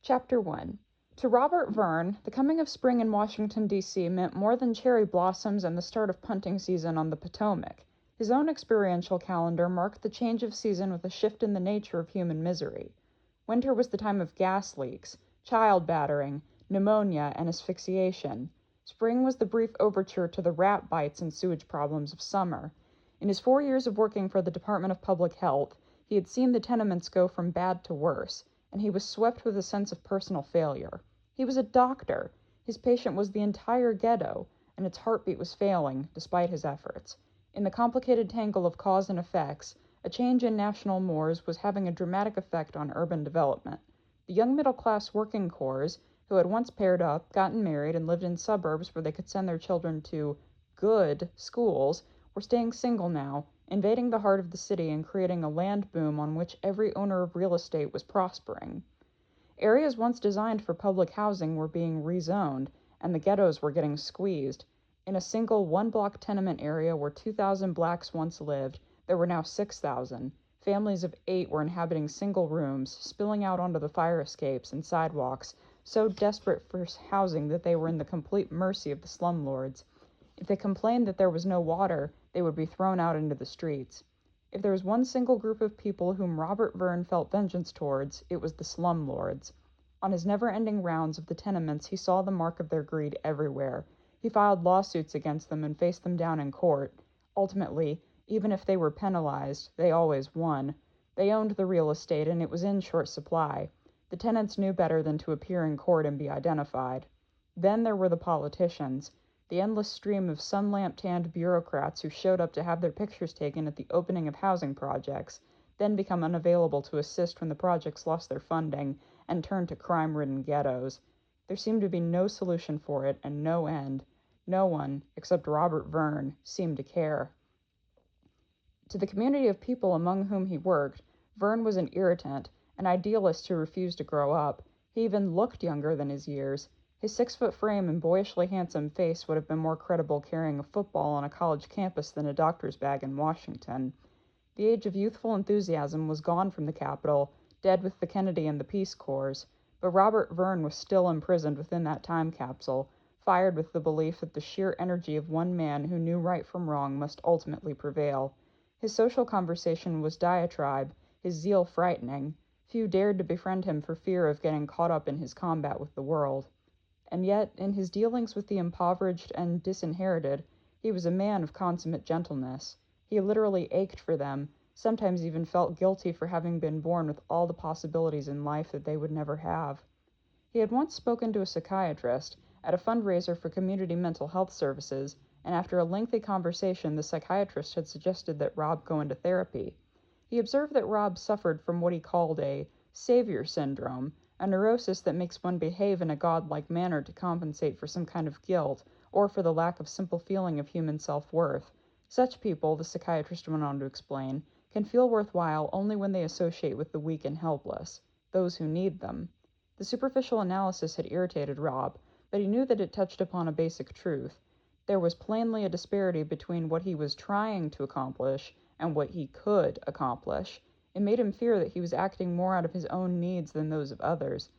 Chapter 1. To Robert Verne, the coming of spring in Washington, D.C. meant more than cherry blossoms and the start of punting season on the Potomac. His own experiential calendar marked the change of season with a shift in the nature of human misery. Winter was the time of gas leaks, child battering, pneumonia, and asphyxiation. Spring was the brief overture to the rat bites and sewage problems of summer. In his 4 years of working for the Department of Public Health, he had seen the tenements go from bad to worse, and he was swept with a sense of personal failure. He was a doctor. His patient was the entire ghetto, and its heartbeat was failing, despite his efforts. In the complicated tangle of cause and effects, a change in national mores was having a dramatic effect on urban development. The young middle-class working corps, who had once paired up, gotten married, and lived in suburbs where they could send their children to good schools, were staying single now, invading the heart of the city and creating a land boom on which every owner of real estate was prospering. Areas once designed for public housing were being rezoned, and the ghettos were getting squeezed. In a single one-block tenement area where 2,000 blacks once lived, there were now 6,000. Families of 8 were inhabiting single rooms, spilling out onto the fire escapes and sidewalks, so desperate for housing that they were in the complete mercy of the slumlords. If they complained that there was no water, they would be thrown out into the streets. If there was one single group of people whom Robert Verne felt vengeance towards, it was the slumlords. On his never-ending rounds of the tenements, he saw the mark of their greed everywhere. He filed lawsuits against them and faced them down in court. Ultimately, even if they were penalized, they always won. They owned the real estate, and it was in short supply. The tenants knew better than to appear in court and be identified. Then there were the politicians. The endless stream of sun-lamp-tanned bureaucrats who showed up to have their pictures taken at the opening of housing projects, then become unavailable to assist when the projects lost their funding and turned to crime-ridden ghettos. There seemed to be no solution for it and no end. No one, except Robert Verne, seemed to care. To the community of people among whom he worked, Verne was an irritant, an idealist who refused to grow up. He even looked younger than his years. His 6-foot frame and boyishly handsome face would have been more credible carrying a football on a college campus than a doctor's bag in Washington. The age of youthful enthusiasm was gone from the capital, dead with the Kennedy and the Peace Corps, but Robert Verne was still imprisoned within that time capsule, fired with the belief that the sheer energy of one man who knew right from wrong must ultimately prevail. His social conversation was diatribe, his zeal frightening. Few dared to befriend him for fear of getting caught up in his combat with the world. And yet, in his dealings with the impoverished and disinherited, he was a man of consummate gentleness. He literally ached for them, sometimes even felt guilty for having been born with all the possibilities in life that they would never have. He had once spoken to a psychiatrist at a fundraiser for community mental health services, and after a lengthy conversation, the psychiatrist had suggested that Rob go into therapy. He observed that Rob suffered from what he called a savior syndrome, a neurosis that makes one behave in a godlike manner to compensate for some kind of guilt, or for the lack of simple feeling of human self-worth. Such people, the psychiatrist went on to explain, can feel worthwhile only when they associate with the weak and helpless, those who need them. The superficial analysis had irritated Rob, but he knew that it touched upon a basic truth. There was plainly a disparity between what he was trying to accomplish and what he could accomplish. It made him fear that he was acting more out of his own needs than those of others.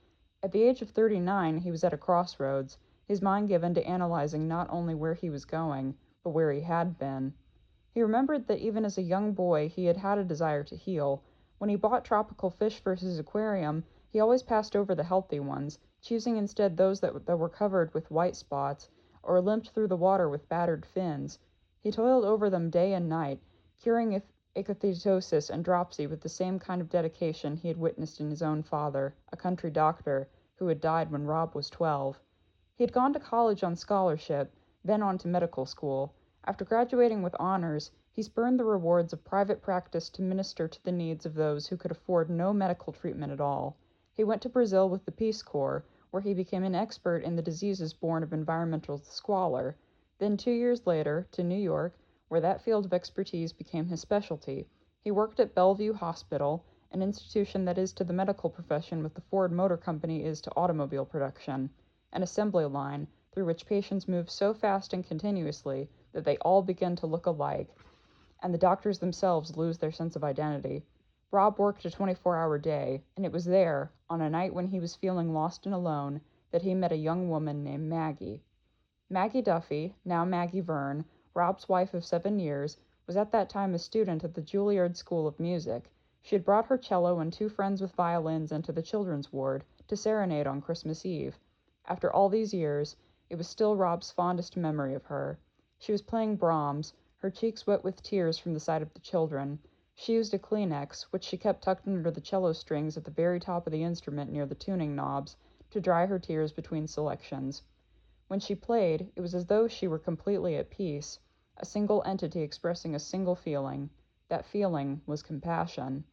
At the age of 39, he was at a crossroads, his mind given to analyzing not only where he was going, but where he had been. He remembered that even as a young boy, he had had a desire to heal. When he bought tropical fish for his aquarium, he always passed over the healthy ones, choosing instead those that were covered with white spots, or limped through the water with battered fins. He toiled over them day and night, curing ichthyosis and dropsy with the same kind of dedication he had witnessed in his own father, a country doctor, who had died when Rob was 12. He had gone to college on scholarship, then on to medical school. After graduating with honors, he spurned the rewards of private practice to minister to the needs of those who could afford no medical treatment at all. He went to Brazil with the Peace Corps, where he became an expert in the diseases born of environmental squalor. Then 2 years later, to New York, where that field of expertise became his specialty. He worked at Bellevue Hospital, an institution that is to the medical profession what the Ford Motor Company is to automobile production, an assembly line through which patients move so fast and continuously that they all begin to look alike, and the doctors themselves lose their sense of identity. Rob worked a 24-hour day, and it was there, on a night when he was feeling lost and alone, that he met a young woman named Maggie. Maggie Duffy, now Maggie Verne, Rob's wife of 7 years, was at that time a student at the Juilliard School of Music. She had brought her cello and 2 friends with violins into the children's ward to serenade on Christmas Eve. After all these years, it was still Rob's fondest memory of her. She was playing Brahms, her cheeks wet with tears from the sight of the children. She used a Kleenex, which she kept tucked under the cello strings at the very top of the instrument near the tuning knobs, to dry her tears between selections. When she played, it was as though she were completely at peace, a single entity expressing a single feeling. That feeling was compassion.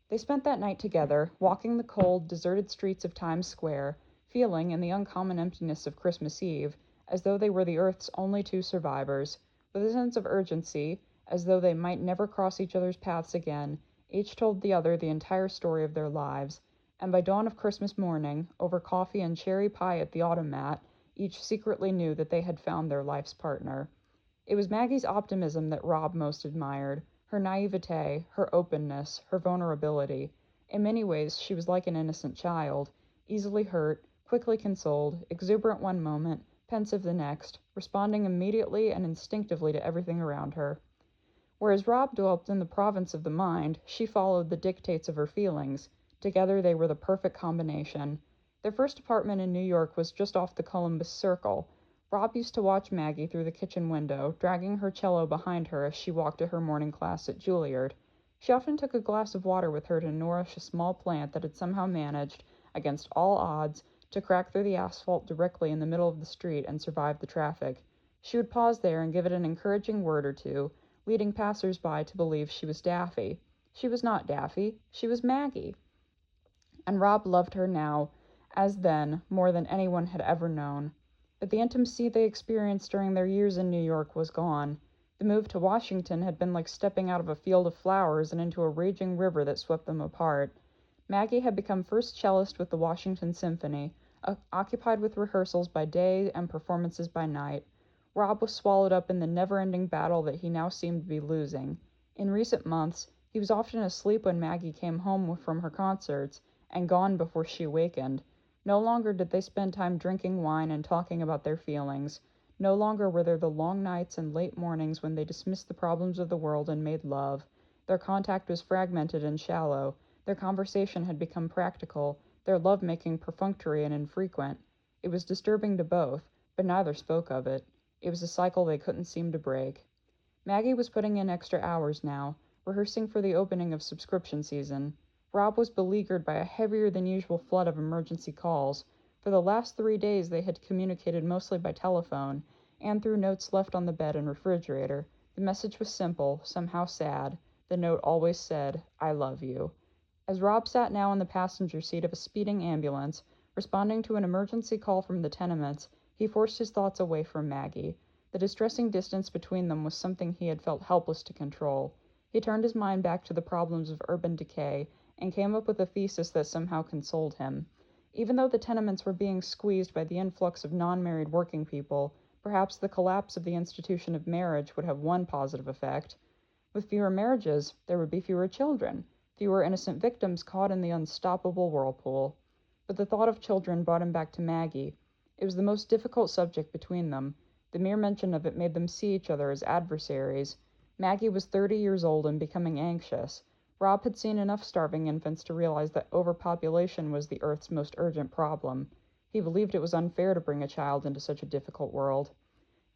They spent that night together, walking the cold, deserted streets of Times Square, feeling, in the uncommon emptiness of Christmas Eve, as though they were the earth's only 2 survivors. With a sense of urgency, as though they might never cross each other's paths again, each told the other the entire story of their lives. And by dawn of Christmas morning, over coffee and cherry pie at the automat, each secretly knew that they had found their life's partner. It was Maggie's optimism that Rob most admired, her naivete, her openness, her vulnerability. In many ways she was like an innocent child, easily hurt, quickly consoled, exuberant one moment, pensive the next, responding immediately and instinctively to everything around her. Whereas Rob dwelt in the province of the mind, she followed the dictates of her feelings. Together they were the perfect combination. Their first apartment in New York was just off the Columbus Circle. Rob used to watch Maggie through the kitchen window, dragging her cello behind her as she walked to her morning class at Juilliard. She often took a glass of water with her to nourish a small plant that had somehow managed, against all odds, to crack through the asphalt directly in the middle of the street and survive the traffic. She would pause there and give it an encouraging word or two, leading passers-by to believe she was Daffy. She was not Daffy, she was Maggie. And Rob loved her now, as then, more than anyone had ever known. But the intimacy they experienced during their years in New York was gone. The move to Washington had been like stepping out of a field of flowers and into a raging river that swept them apart. Maggie had become first cellist with the Washington Symphony, occupied with rehearsals by day and performances by night. Rob was swallowed up in the never-ending battle that he now seemed to be losing. In recent months, he was often asleep when Maggie came home from her concerts, and gone before she awakened. No longer did they spend time drinking wine and talking about their feelings. No longer were there the long nights and late mornings when they dismissed the problems of the world and made love. Their contact was fragmented and shallow. Their conversation had become practical, their love-making perfunctory and infrequent. It was disturbing to both, but neither spoke of it. It was a cycle they couldn't seem to break. Maggie was putting in extra hours now, rehearsing for the opening of subscription season. Rob was beleaguered by a heavier-than-usual flood of emergency calls. For the last 3 days they had communicated mostly by telephone, and through notes left on the bed and refrigerator. The message was simple, somehow sad. The note always said, "I love you." As Rob sat now in the passenger seat of a speeding ambulance, responding to an emergency call from the tenements, he forced his thoughts away from Maggie. The distressing distance between them was something he had felt helpless to control. He turned his mind back to the problems of urban decay, and came up with a thesis that somehow consoled him. Even though the tenements were being squeezed by the influx of non-married working people, perhaps the collapse of the institution of marriage would have one positive effect. With fewer marriages, there would be fewer children, fewer innocent victims caught in the unstoppable whirlpool. But the thought of children brought him back to Maggie. It was the most difficult subject between them. The mere mention of it made them see each other as adversaries. Maggie was 30 years old and becoming anxious. Rob had seen enough starving infants to realize that overpopulation was the Earth's most urgent problem. He believed it was unfair to bring a child into such a difficult world.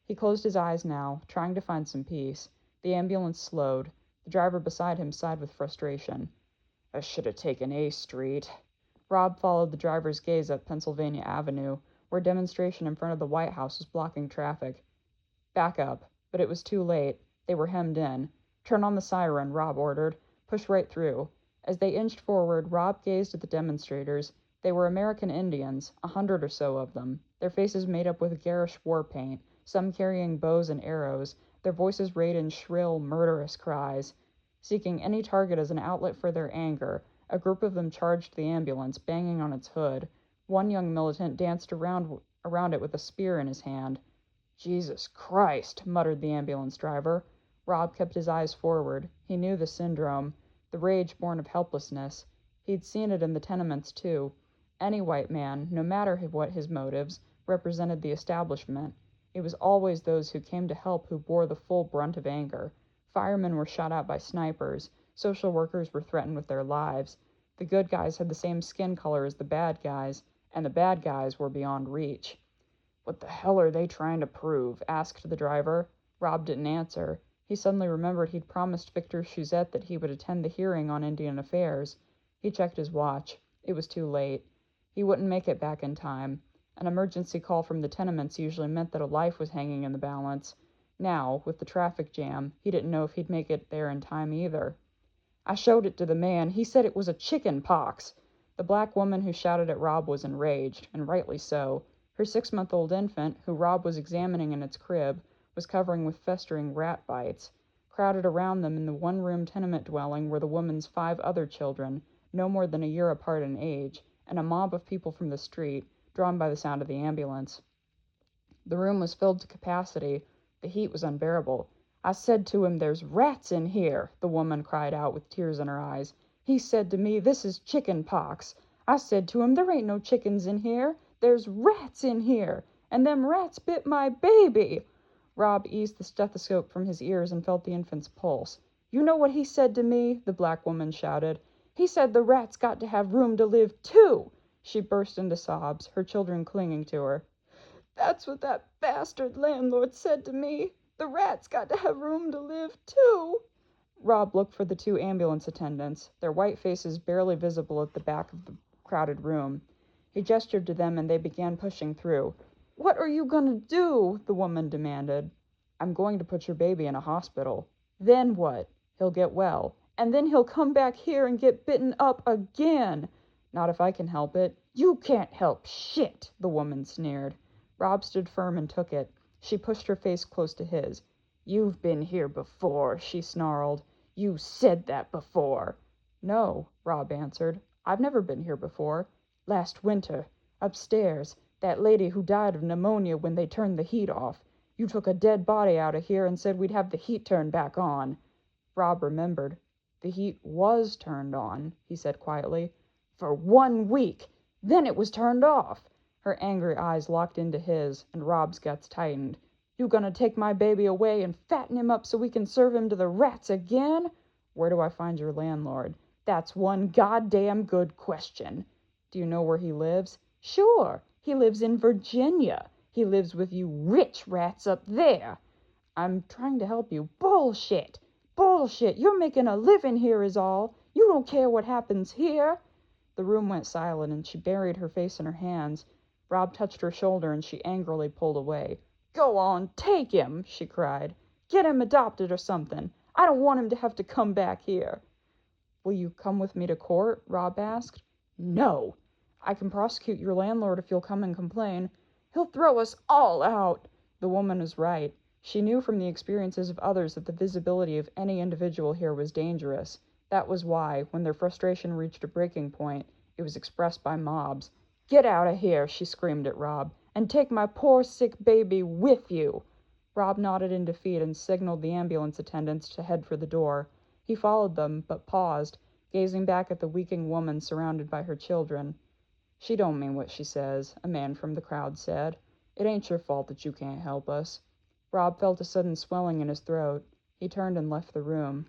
He closed his eyes now, trying to find some peace. The ambulance slowed. The driver beside him sighed with frustration. "I should have taken A Street." Rob followed the driver's gaze up Pennsylvania Avenue, where demonstration in front of the White House was blocking traffic. Back up. But it was too late. They were hemmed in. "Turn on the siren," Rob ordered. "Push right through." As they inched forward, Rob gazed at the demonstrators. They were American Indians, 100 or so of them, their faces made up with garish war paint, some carrying bows and arrows, their voices rayed in shrill, murderous cries. Seeking any target as an outlet for their anger, a group of them charged the ambulance, banging on its hood. One young militant danced around it with a spear in his hand. "Jesus Christ," muttered the ambulance driver. Rob kept his eyes forward. He knew the syndrome. the rage born of helplessness. He'd seen it in the tenements, too. Any white man, no matter what his motives, represented the establishment. It was always those who came to help who bore the full brunt of anger. Firemen were shot at by snipers. Social workers were threatened with their lives. The good guys had the same skin color as the bad guys, and the bad guys were beyond reach. "What the hell are they trying to prove?" asked the driver. Rob didn't answer. He suddenly remembered he'd promised Victor Chouzette that he would attend the hearing on Indian affairs. He checked his watch. It was too late. He wouldn't make it back in time. An emergency call from the tenements usually meant that a life was hanging in the balance. Now, with the traffic jam, he didn't know if he'd make it there in time either. "I showed it to the man. He said it was a chicken pox." The black woman who shouted at Rob was enraged, and rightly so. Her 6-month-old infant, who Rob was examining in its crib, was covering with festering rat bites. Crowded around them in the one-room tenement dwelling were the woman's 5 other children, no more than a year apart in age, and a mob of people from the street, drawn by the sound of the ambulance. The room was filled to capacity. The heat was unbearable. "I said to him, 'There's rats in here,'" the woman cried out with tears in her eyes. "He said to me, 'This is chicken pox.' I said to him, 'There ain't no chickens in here. There's rats in here. And them rats bit my baby.'" Rob eased the stethoscope from his ears and felt the infant's pulse. "You know what he said to me?" the black woman shouted. "He said the rats got to have room to live, too." She burst into sobs, her children clinging to her. "That's what that bastard landlord said to me. The rats got to have room to live, too." Rob looked for the 2 ambulance attendants, their white faces barely visible at the back of the crowded room. He gestured to them and they began pushing through. "What are you going to do?" the woman demanded. "I'm going to put your baby in a hospital." "Then what?" "He'll get well." "And then he'll come back here and get bitten up again." "Not if I can help it." "You can't help shit," the woman sneered. Rob stood firm and took it. She pushed her face close to his. "You've been here before," she snarled. "You said that before." "No," Rob answered. "I've never been here before." "Last winter. Upstairs. That lady who died of pneumonia when they turned the heat off. You took a dead body out of here and said we'd have the heat turned back on." Rob remembered. "The heat was turned on," he said quietly. "For 1 week. Then it was turned off." Her angry eyes locked into his, and Rob's guts tightened. "You gonna take my baby away and fatten him up so we can serve him to the rats again?" "Where do I find your landlord?" "That's one goddamn good question." "Do you know where he lives?" "Sure. He lives in Virginia. He lives with you rich rats up there." "I'm trying to help you." "Bullshit. Bullshit. You're making a living here is all. You don't care what happens here." The room went silent and she buried her face in her hands. Rob touched her shoulder and she angrily pulled away. "Go on, take him," she cried. "Get him adopted or something. I don't want him to have to come back here." "Will you come with me to court?" Rob asked. "No." "I can prosecute your landlord if you'll come and complain." "He'll throw us all out." The woman was right. She knew from the experiences of others that the visibility of any individual here was dangerous. That was why, when their frustration reached a breaking point, it was expressed by mobs. "Get out of here," she screamed at Rob, "and take my poor sick baby with you." Rob nodded in defeat and signaled the ambulance attendants to head for the door. He followed them, but paused, gazing back at the weeping woman surrounded by her children. "She don't mean what she says," a man from the crowd said. "It ain't your fault that you can't help us." Rob felt a sudden swelling in his throat. He turned and left the room.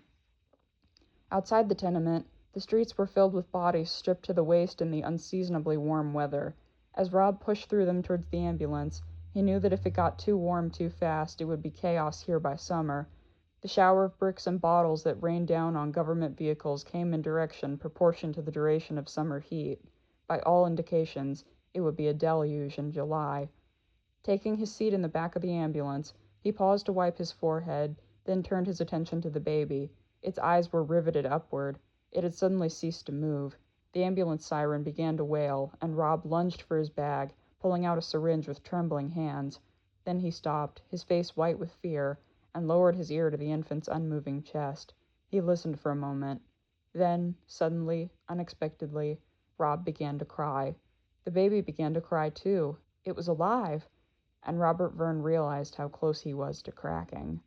Outside the tenement, the streets were filled with bodies stripped to the waist in the unseasonably warm weather. As Rob pushed through them towards the ambulance, he knew that if it got too warm too fast, it would be chaos here by summer. The shower of bricks and bottles that rained down on government vehicles came in direction proportioned to the duration of summer heat. By all indications, it would be a deluge in July. Taking his seat in the back of the ambulance, he paused to wipe his forehead, then turned his attention to the baby. Its eyes were riveted upward. It had suddenly ceased to move. The ambulance siren began to wail, and Rob lunged for his bag, pulling out a syringe with trembling hands. Then he stopped, his face white with fear, and lowered his ear to the infant's unmoving chest. He listened for a moment. Then, suddenly, unexpectedly, Rob began to cry. The baby began to cry too. It was alive! And Robert Verne realized how close he was to cracking.